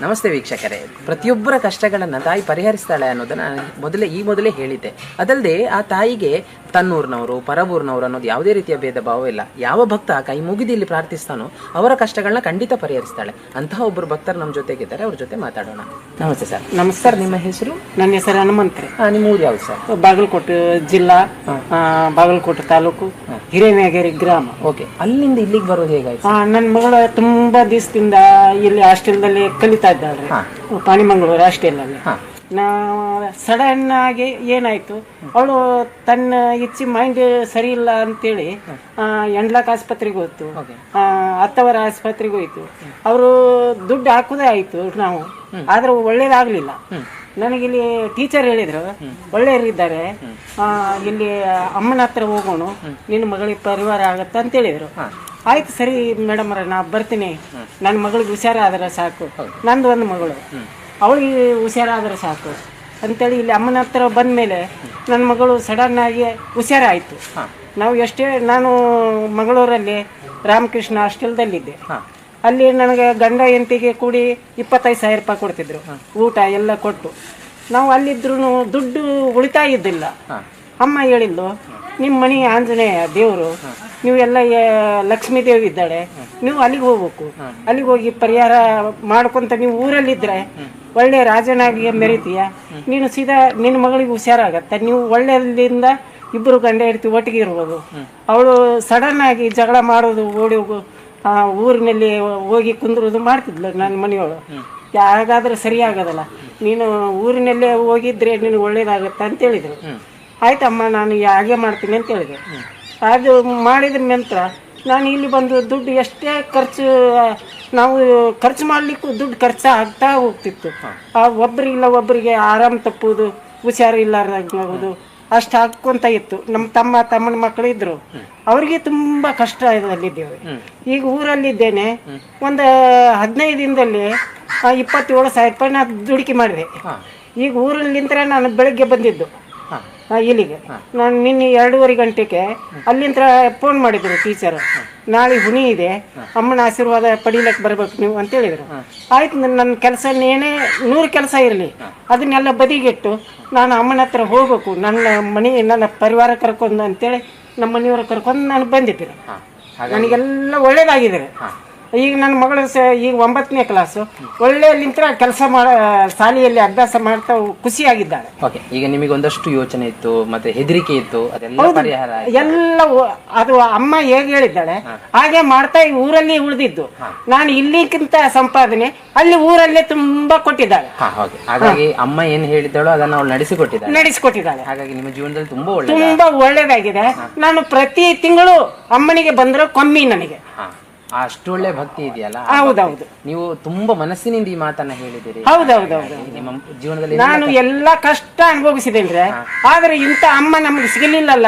ನಮಸ್ತೆ ವೀಕ್ಷಕರೇ, ಪ್ರತಿಯೊಬ್ಬರ ಕಷ್ಟಗಳನ್ನು ತಾಯಿ ಪರಿಹರಿಸ್ತಾಳೆ ಅನ್ನೋದನ್ನ ಮೊದಲೇ ಹೇಳಿದ್ದೆ. ಅದಲ್ಲದೆ ಆ ತಾಯಿಗೆ ತನ್ನೂರಿನವರು ಪರಬೂರಿನವರು ಅನ್ನೋದು ಯಾವುದೇ ರೀತಿಯ ಭೇದ ಭಾವ ಇಲ್ಲ. ಯಾವ ಭಕ್ತ ಕೈ ಮುಗಿದು ಇಲ್ಲಿ ಪ್ರಾರ್ಥಿಸ್ತಾನೋ ಅವರ ಕಷ್ಟಗಳನ್ನ ಖಂಡಿತ ಪರಿಹರಿಸ್ತಾಳೆ. ಅಂತಹ ಒಬ್ಬರು ಭಕ್ತರು ನಮ್ಮ ಜೊತೆಗಿದ್ದಾರೆ, ಅವ್ರ ಜೊತೆ ಮಾತಾಡೋಣ. ನಮಸ್ತೆ ಸರ್. ನಮಸ್ಕಾರ. ನಿಮ್ಮ ಹೆಸರು? ನನ್ನ ಹೆಸರು ಹನುಮಂತ್ರಿ. ನಿಮ್ಮ ಊರು ಯಾವ್ದು ಸರ್? ಬಾಗಲಕೋಟೆ ಜಿಲ್ಲಾ, ಬಾಗಲಕೋಟೆ ತಾಲೂಕು, ಹಿರೇಮೇಗೇರಿ ಗ್ರಾಮ. ಓಕೆ, ಅಲ್ಲಿಂದ ಇಲ್ಲಿಗೆ ಬರೋದು ಹೇಗಾಯ್ತು? ನನ್ನ ಮಗಳು ತುಂಬಾ ದಿವಸದಿಂದ ಇಲ್ಲಿ ಹಾಸ್ಟೆಲ್ದಲ್ಲಿ ಕಲಿತಾ ಇದ್ದಾಳೆ, ಪಾಣಿಮಂಗಳೂರು ಹಾಸ್ಟೆಲ್ ಅಲ್ಲಿ. ಸಡನ್ ಆಗಿ ಏನಾಯ್ತು, ಅವಳು ತನ್ನ ಮೈಂಡ್ ಸರಿ ಇಲ್ಲ ಅಂತೇಳಿ ಎಂಡ್ಲಾಕ್ ಆಸ್ಪತ್ರೆಗೆ ಹೋಯ್ತು, ಹತ್ತವರ ಆಸ್ಪತ್ರೆಗೆ ಹೋಯ್ತು. ಅವರು ದುಡ್ಡು ಹಾಕುದೇ ಆಯ್ತು ನಾವು, ಆದ್ರೆ ಒಳ್ಳೇದಾಗ್ಲಿಲ್ಲ. ನನಗಿಲ್ಲಿ ಟೀಚರ್ ಹೇಳಿದ್ರು, ಒಳ್ಳೆಯವರಿದ್ದಾರೆ, ಇಲ್ಲಿ ಅಮ್ಮನ ಹತ್ರ ಹೋಗೋಣ, ನಿನ್ನ ಮಗಳಿಗೆ ಪರಿವಾರ ಆಗತ್ತ ಅಂತ ಹೇಳಿದ್ರು. ಆಯ್ತು ಸರಿ ಮೇಡಮ್ ಅವ್ರೆ, ನಾ ಬರ್ತೀನಿ, ನನ್ನ ಮಗಳಿಗೆ ಹುಷಾರಾದ್ರೆ ಸಾಕು, ನಂದು ಒಂದು ಮಗಳು, ಅವಳಿಗೆ ಹುಷಾರಾದ್ರೆ ಸಾಕು ಅಂತೇಳಿ ಇಲ್ಲಿ ಅಮ್ಮನ ಹತ್ರ ಬಂದಮೇಲೆ ನನ್ನ ಮಗಳು ಸಡನ್ ಆಗಿ ಹುಷಾರಾಯಿತು. ನಾನು ಮಂಗಳೂರಲ್ಲಿ ರಾಮಕೃಷ್ಣ ಹಾಸ್ಟೆಲ್ದಲ್ಲಿದ್ದೆ. ಅಲ್ಲಿ ನನಗೆ ಗಂಡ ಹೆಂಡತಿಗೆ ಕೂಡಿ 25,000 ರೂಪಾಯಿ ಕೊಡ್ತಿದ್ರು, ಊಟ ಎಲ್ಲ ಕೊಟ್ಟು. ನಾವು ಅಲ್ಲಿದ್ರು ದುಡ್ಡು ಉಳಿತಾಯ ಇದ್ದಿಲ್ಲ. ಅಮ್ಮ ಹೇಳಿದ್ಲು, ನಿಮ್ಮ ಮನೆ ಆಂಜನೇಯ ದೇವರು, ನೀವೆಲ್ಲ ಲಕ್ಷ್ಮೀ ದೇವಿ ಇದ್ದಾಳೆ, ನೀವು ಅಲ್ಲಿಗೆ ಹೋಗ್ಬೇಕು, ಅಲ್ಲಿಗೆ ಹೋಗಿ ಪರಿಹಾರ ಮಾಡ್ಕೊಂತ ನೀವು ಊರಲ್ಲಿದ್ರೆ ಒಳ್ಳೆ ರಾಜನಾಗಿ ಮೆರಿತೀಯ, ನೀನು ಸೀದಾ ನಿನ್ನ ಮಗಳಿಗೆ ಹುಷಾರಾಗತ್ತೆ, ನೀವು ಒಳ್ಳೆಯದಿಂದ ಇಬ್ಬರು ಗಂಡ ಹೆಂಡತಿ ಒಟ್ಟಿಗೆ ಇರ್ಬೋದು. ಅವಳು ಸಡನ್ ಆಗಿ ಜಗಳ ಮಾಡೋದು, ಓಡಿ ಹೋಗು ಊರಿನಲ್ಲಿ ಹೋಗಿ ಕುಂದ್ರೋದು ಮಾಡ್ತಿದ್ಲು ನನ್ನ ಮನೆಯವಳು. ಯಾಗಾದ್ರೆ ಸರಿ ಆಗೋದಲ್ಲ, ನೀನು ಊರಿನಲ್ಲೇ ಹೋಗಿದ್ರೆ ನೀನು ಒಳ್ಳೇದಾಗತ್ತೆ ಅಂತ ಹೇಳಿದ್ರು. ಆಯ್ತಮ್ಮ, ನಾನು ಹಾಗೆ ಮಾಡ್ತೀನಿ ಅಂತ ಹೇಳಿದೆ. ಅದು ಮಾಡಿದ ನಂತರ ನಾನು ಇಲ್ಲಿ ಬಂದು ದುಡ್ಡು ಎಷ್ಟೇ ನಾವು ಖರ್ಚು ಮಾಡ್ಲಿಕ್ಕೂ ದುಡ್ಡು ಖರ್ಚು ಆಗ್ತಾ ಹೋಗ್ತಿತ್ತು. ಒಬ್ಬರಿಗಿಲ್ಲ ಒಬ್ಬರಿಗೆ ಆರಾಮ್ ತಪ್ಪುವುದು, ಹುಷಾರು ಇಲ್ಲಾರ್ದಾಗೋದು, ಅಷ್ಟು ಹಾಕ್ಕೊಂತ ಇತ್ತು. ನಮ್ಮ ತಮ್ಮನ ಮಕ್ಕಳು ಇದ್ರು, ಅವ್ರಿಗೆ ತುಂಬಾ ಕಷ್ಟ ಇದಲ್ಲಿದ್ದೇವೆ. ಈಗ ಊರಲ್ಲಿದ್ದೇನೆ, ಒಂದು 15 ದಿನದಲ್ಲಿ 27,000 ರೂಪಾಯಿ ನಾನು ದುಡುಕಿ ಮಾಡಿದೆ. ಈಗ ಊರಲ್ಲಿಂದ ನಾನು ಬೆಳಗ್ಗೆ ಬಂದಿದ್ದು ಇಲ್ಲಿಗೆ. ನಾನು ನಿನ್ನೆ 2:30 ಗಂಟೆಗೆ ಅಲ್ಲಿಂದ ಫೋನ್ ಮಾಡಿದ್ರು ಟೀಚರ್, ನಾಳೆ ಹುಣಿ ಇದೆ, ಅಮ್ಮನ ಆಶೀರ್ವಾದ ಪಡೀಲಕ್ಕೆ ಬರ್ಬೇಕು ನೀವು ಅಂತ ಹೇಳಿದ್ರು. ಆಯ್ತು, ನನ್ನ ಕೆಲಸ ಏನೇ 100 ಕೆಲಸ ಇರಲಿ ಅದನ್ನೆಲ್ಲ ಬದಿಗಿಟ್ಟು ನಾನು ಅಮ್ಮನ ಹತ್ರ ಹೋಗ್ಬೇಕು, ನನ್ನ ಪರಿವಾರ ಕರ್ಕೊಂಡು ಅಂತೇಳಿ ನಮ್ಮ ಮನೆಯವ್ರ ಕರ್ಕೊಂಡು ನಾನು ಬಂದಿದ್ದೆ. ನನಗೆಲ್ಲ ಒಳ್ಳೇದಾಗಿದ್ದಾರೆ. ಈಗ ನನ್ನ ಮಗಳು ಈಗ 9ನೇ ಕ್ಲಾಸು, ಒಳ್ಳೆಯಲ್ಲಿಂತ ಕೆಲಸ ಶಾಲೆಯಲ್ಲಿ ಅಭ್ಯಾಸ ಮಾಡ್ತಾ ಖುಷಿಯಾಗಿದ್ದಾಳೆ. ಓಕೆ, ಈಗ ನಿಮಗೆ ಒಂದಷ್ಟು ಯೋಚನೆ ಇತ್ತು, ಮತ್ತೆ ಹೆದರಿಕೆ ಇತ್ತು, ಅದೆಲ್ಲ ಪರಿಹಾರ ಎಲ್ಲ ಅದು ಅಮ್ಮ ಹೇಗೆ ಹೇಳಿದ್ದಾಳೆ ಹಾಗೆ ಮಾಡ್ತಾ ಈ ಊರಲ್ಲಿ ಉಳಿದಿದ್ದು. ನಾನು ಇಲ್ಲಿಗಿಂತ ಸಂಪಾದನೆ ಅಲ್ಲಿ ಊರಲ್ಲೇ ತುಂಬಾ ಕೊಟ್ಟಿದ್ದಾಳೆ. ಹಾಗಾಗಿ ಅಮ್ಮ ಏನ್ ಹೇಳಿದ್ದಾಳೋ ಅದನ್ನ ಅವಳು ನಡೆಸಿಕೊಟ್ಟಿದ್ದಾಳೆ. ಹಾಗಾಗಿ ನಿಮ್ಮ ಜೀವನದಲ್ಲಿ ತುಂಬಾ ಒಳ್ಳೇದಾಗಿದೆ. ನಾನು ಪ್ರತಿ ತಿಂಗಳು ಅಮ್ಮನಿಗೆ ಬಂದ್ರೆ ಕಮ್ಮಿ ನನಗೆ. ಅಷ್ಟು ಒಳ್ಳೆ ಭಕ್ತಿ ಇದೆಯಲ್ಲ. ಹೌದೌದು, ನೀವು ತುಂಬಾ ಮನಸ್ಸಿನಿಂದ ಈ ಮಾತನ್ನ ಹೇಳಿದಿರಿ. ಹೌದೌದೌದು, ನಿಮ್ಮ ಜೀವನದಲ್ಲಿ ನಾನು ಎಲ್ಲಾ ಕಷ್ಟ ಅನುಭವಿಸಿದ್ದೇನೆ, ಆದ್ರೆ ಇಂಥ ಅಮ್ಮ ನಮ್ಗೆ ಸಿಗಲಿಲ್ಲಲ್ಲ.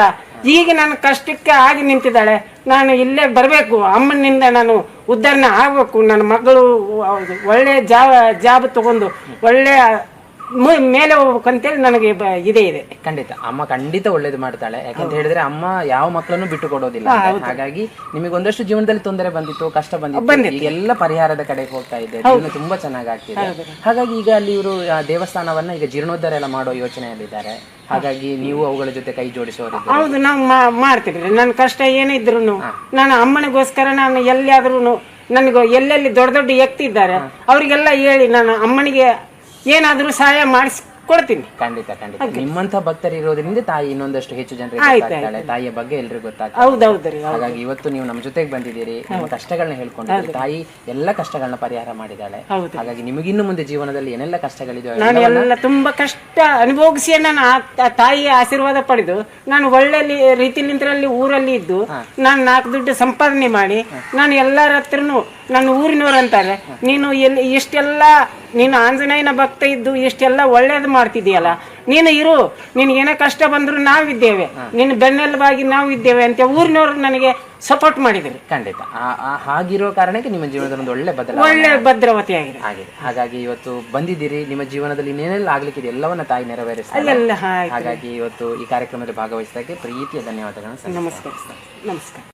ಈಗ ನನ್ನ ಕಷ್ಟಕ್ಕೆ ಆಗಿ ನಿಂತಿದ್ದಾಳೆ. ನಾನು ಇಲ್ಲೇ ಬರಬೇಕು, ಅಮ್ಮನಿಂದ ನಾನು ಉದ್ಧಾರಣೆ ಆಗ್ಬೇಕು. ನನ್ನ ಮಗಳು ಒಳ್ಳೆ ಜಾಬ್ ತಗೊಂಡು ಒಳ್ಳೆ ಮೇಲೆ ಹೋಗ್ಬೇಕಂತೇಳಿ ನನಗೆ ಇದೆ. ಖಂಡಿತ ಅಮ್ಮ ಖಂಡಿತ ಒಳ್ಳೇದು ಮಾಡ್ತಾಳೆ. ಯಾಕಂತ ಹೇಳಿದ್ರೆ ಅಮ್ಮ ಯಾವ ಮಕ್ಕಳನ್ನು ಬಿಟ್ಟು ಕೊಡೋದಿಲ್ಲ. ಹಾಗಾಗಿ ನಿಮಗೆ ಒಂದಷ್ಟು ಜೀವನದಲ್ಲಿ ತೊಂದರೆ ಬಂದಿತ್ತು, ಕಷ್ಟ ಬಂದಿತ್ತು, ಈಗೆಲ್ಲ ಪರಿಹಾರದ ಕಡೆಗೆ ಹೋಗ್ತಾ ಇದೆ, ಜೀವನ ತುಂಬಾ ಚೆನ್ನಾಗಿ ಆಗ್ತಿದೆ. ಹಾಗಾಗಿ ಈಗ ಅಲ್ಲಿ ಇವರು ದೇವಸ್ಥಾನವನ್ನ ಈಗ ಜೀರ್ಣೋದ್ಧಾರ ಎಲ್ಲ ಮಾಡೋ ಯೋಚನೆಯಲ್ಲಿದ್ದಾರೆ. ಹಾಗಾಗಿ ನೀವು ಅವುಗಳ ಜೊತೆ ಕೈ ಜೋಡಿಸೋರು? ಹೌದು, ನಾವು ಮಾಡ್ತೀವಿ. ನನ್ನ ಕಷ್ಟ ಏನಿದ್ರು ನಾನು ಅಮ್ಮನಿಗೋಸ್ಕರ ನಾನು ಎಲ್ಲಿಯಾದ್ರೂ ನನಗೆ ಎಲ್ಲೆಲ್ಲಿ ದೊಡ್ಡ ದೊಡ್ಡ ವ್ಯಕ್ತಿ ಇದ್ದಾರೆ ಅವ್ರಿಗೆಲ್ಲ ಹೇಳಿ ನಾನು ಅಮ್ಮನಿಗೆ ಏನಾದ್ರೂ ಸಹಾಯ ಮಾಡಿಸ್ಕೊಡ್ತೀನಿ. ಖಂಡಿತ. ನಿಮ್ಮಂತ ಭಕ್ತರು ಇರೋದ್ರಿಂದ ತಾಯಿ ಇನ್ನೊಂದಷ್ಟು ಹೆಚ್ಚು ಜನರಿಗೆ ತಾಯಿಯ ಬಗ್ಗೆ ಎಲ್ರಿಗೂ ಗೊತ್ತಾಗ್ತದೆ. ಹೌದೌದ್ರಿ. ಹಾಗಾಗಿ ಇವತ್ತು ನೀವು ನಮ್ಮ ಜೊತೆಗೆ ಬಂದಿದ್ದೀರಿ, ನಿಮ್ಮ ಕಷ್ಟಗಳನ್ನ ಹೇಳ್ಕೊಂಡಿದ್ದೀರಿ. ತಾಯಿ ಎಲ್ಲ ಕಷ್ಟಗಳನ್ನ ಪರಿಹಾರ ಮಾಡಿದ್ದಾಳೆ. ಹಾಗಾಗಿ ನಿಮಗಿನ್ನು ಮುಂದೆ ಜೀವನದಲ್ಲಿ ಏನೆಲ್ಲ ಕಷ್ಟಗಳಿದೆ, ನಾನು ಎಲ್ಲ ತುಂಬಾ ಕಷ್ಟ ಅನುಭವಿಸಿ ನಾನು ತಾಯಿಯ ಆಶೀರ್ವಾದ ಪಡೆದು ನಾನು ಒಳ್ಳೆ ರೀತಿಲಿಂದ್ರಲ್ಲಿ ಊರಲ್ಲಿ ಇದ್ದು ನಾನು 4 ದುಡ್ಡು ಸಂಪಾದನೆ ಮಾಡಿ ನಾನು ಎಲ್ಲರ ಹತ್ರನು ನನ್ನ ಊರಿನವ್ರು ಅಂತಾರೆ, ನೀನು ಇಷ್ಟೆಲ್ಲ ನೀನು ಆಂಜನೇಯನ ಭಕ್ತ ಇದ್ದು ಇಷ್ಟೆಲ್ಲ ಒಳ್ಳೇದು ಮಾಡ್ತಿದ್ದೀಯಲ್ಲ, ನೀನು ಇರು, ನಿನಗೇನೋ ಕಷ್ಟ ಬಂದ್ರು ನಾವಿದ್ದೇವೆ, ನಿನ್ನ ಬೆನ್ನೆಲುಬಾಗಿ ನಾವು ಇದ್ದೇವೆ ಅಂತ ಊರಿನವ್ರು ನನಗೆ ಸಪೋರ್ಟ್ ಮಾಡಿದ್ರು. ಖಂಡಿತ ಹಾಗಿರೋ ಕಾರಣಕ್ಕೆ ನಿಮ್ಮ ಜೀವನದಲ್ಲಿ ಒಂದು ಒಳ್ಳೆ ಭದ್ರವತಿ ಆಗಿದೆ. ಹಾಗಾಗಿ ಇವತ್ತು ಬಂದಿದ್ದೀರಿ, ನಿಮ್ಮ ಜೀವನದಲ್ಲಿ ಏನೆಲ್ಲ ಆಗ್ಲಿಕ್ಕಿದೆ ಎಲ್ಲವನ್ನ ತಾಯಿ ನೆರವೇರಿಸ್ತಾರೆ. ಎಲ್ಲ ಹಾಗಾಗಿ ಇವತ್ತು ಈ ಕಾರ್ಯಕ್ರಮದಲ್ಲಿ ಭಾಗವಹಿಸಿದ್ದಕ್ಕೆ ಪ್ರೀತಿಯ ಧನ್ಯವಾದಗಳನ್ನು. ನಮಸ್ಕಾರ.